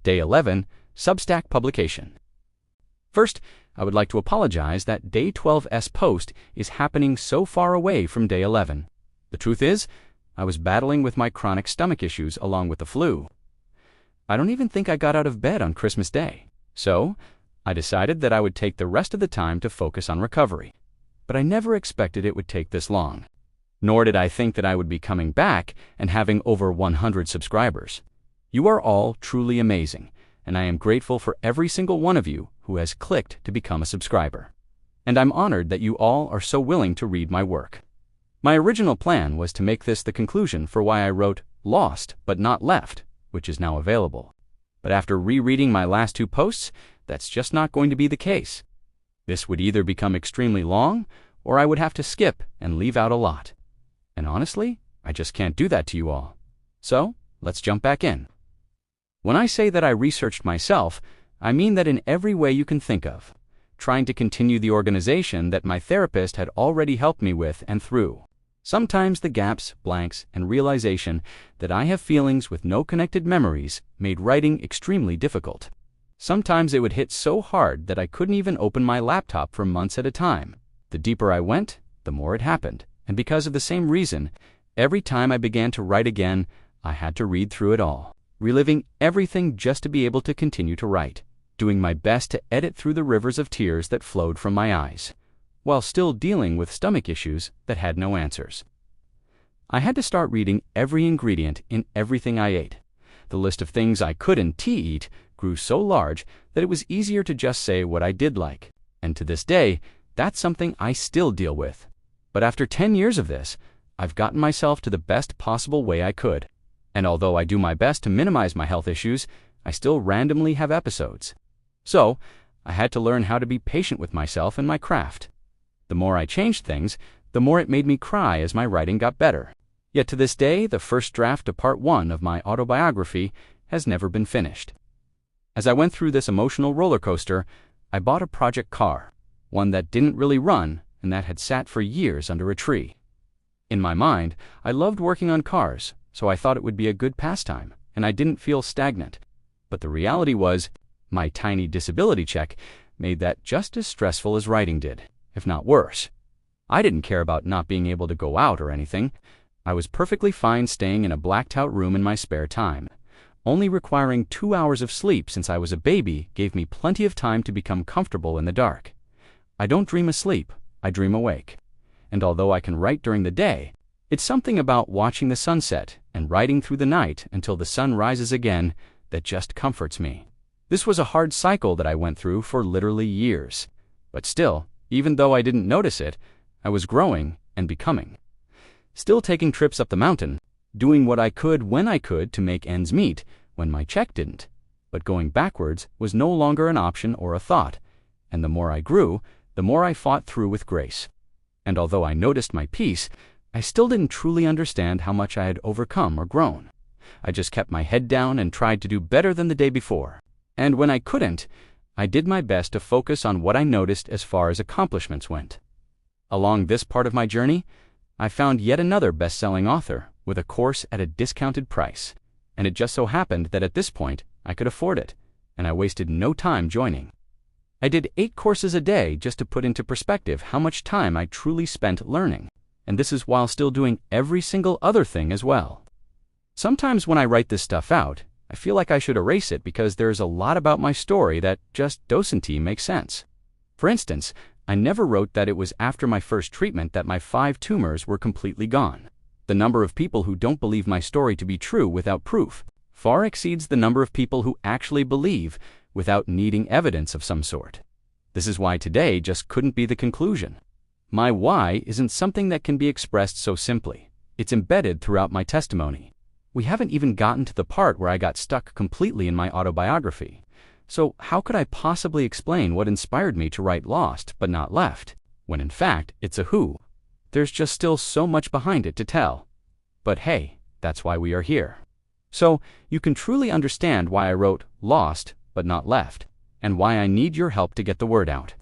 Day 11, Substack Publication. First, I would like to apologize that Day 12's post is happening so far away from Day 11. The truth is, I was battling with my chronic stomach issues along with the flu. I don't even think I got out of bed on Christmas Day. So, I decided that I would take the rest of the time to focus on recovery. But I never expected it would take this long. Nor did I think that I would be coming back and having over 100 subscribers. You are all truly amazing, and I am grateful for every single one of you who has clicked to become a subscriber. And I'm honored that you all are so willing to read my work. My original plan was to make this the conclusion for why I wrote Lost but Not Left, which is now available. But after rereading my last two posts, that's just not going to be the case. This would either become extremely long, or I would have to skip and leave out a lot. And honestly, I just can't do that to you all. So, let's jump back in. When I say that I researched myself, I mean that in every way you can think of, trying to continue the organization that my therapist had already helped me with and through. Sometimes the gaps, blanks, and realization that I have feelings with no connected memories made writing extremely difficult. Sometimes it would hit so hard that I couldn't even open my laptop for months at a time. The deeper I went, the more it happened. And because of the same reason, every time I began to write again, I had to read through it all, reliving everything just to be able to continue to write, doing my best to edit through the rivers of tears that flowed from my eyes, while still dealing with stomach issues that had no answers. I had to start reading every ingredient in everything I ate. The list of things I couldn't eat grew so large that it was easier to just say what I did like. And to this day, that's something I still deal with. But after 10 years of this, I've gotten myself to the best possible way I could. And although I do my best to minimize my health issues, I still randomly have episodes. So, I had to learn how to be patient with myself and my craft. The more I changed things, the more it made me cry as my writing got better. Yet to this day, the first draft of Part 1 of my autobiography has never been finished. As I went through this emotional roller coaster, I bought a project car, one that didn't really run and that had sat for years under a tree. In my mind, I loved working on cars, so I thought it would be a good pastime, and I didn't feel stagnant. But the reality was, my tiny disability check made that just as stressful as writing did, if not worse. I didn't care about not being able to go out or anything. I was perfectly fine staying in a blacked-out room in my spare time. Only requiring 2 hours of sleep since I was a baby gave me plenty of time to become comfortable in the dark. I don't dream asleep, I dream awake. And although I can write during the day, it's something about watching the sunset and writing through the night until the sun rises again that just comforts me. This was a hard cycle that I went through for literally years. But still, even though I didn't notice it, I was growing and becoming. Still taking trips up the mountain, doing what I could when I could to make ends meet when my check didn't. But going backwards was no longer an option or a thought, and the more I grew, the more I fought through with grace. And although I noticed my peace, I still didn't truly understand how much I had overcome or grown. I just kept my head down and tried to do better than the day before. And when I couldn't, I did my best to focus on what I noticed as far as accomplishments went. Along this part of my journey, I found yet another best-selling author with a course at a discounted price. And it just so happened that at this point, I could afford it, and I wasted no time joining. I did 8 courses a day just to put into perspective how much time I truly spent learning, and this is while still doing every single other thing as well. Sometimes when I write this stuff out, I feel like I should erase it because there's a lot about my story that just doesn't make sense. For instance, I never wrote that it was after my first treatment that my 5 tumors were completely gone. The number of people who don't believe my story to be true without proof far exceeds the number of people who actually believe without needing evidence of some sort. This is why today just couldn't be the conclusion. My why isn't something that can be expressed so simply. It's embedded throughout my testimony. We haven't even gotten to the part where I got stuck completely in my autobiography. So how could I possibly explain what inspired me to write Lost but Not Left, when in fact it's a who? There's just still so much behind it to tell. But hey, that's why we are here. So you can truly understand why I wrote Lost but Not Left, and why I need your help to get the word out.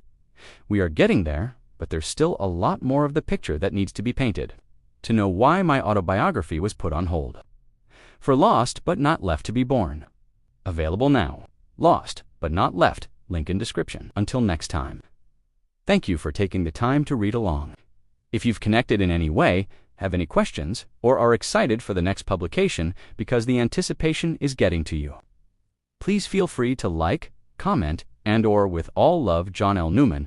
We are getting there, but there's still a lot more of the picture that needs to be painted, to know why my autobiography was put on hold. For Lost but Not Left to be born. Available now. Lost, but not left. Link in description. Until next time. Thank you for taking the time to read along. If you've connected in any way, have any questions, or are excited for the next publication because the anticipation is getting to you, please feel free to like, comment, and/or with all love, Johnell Newman,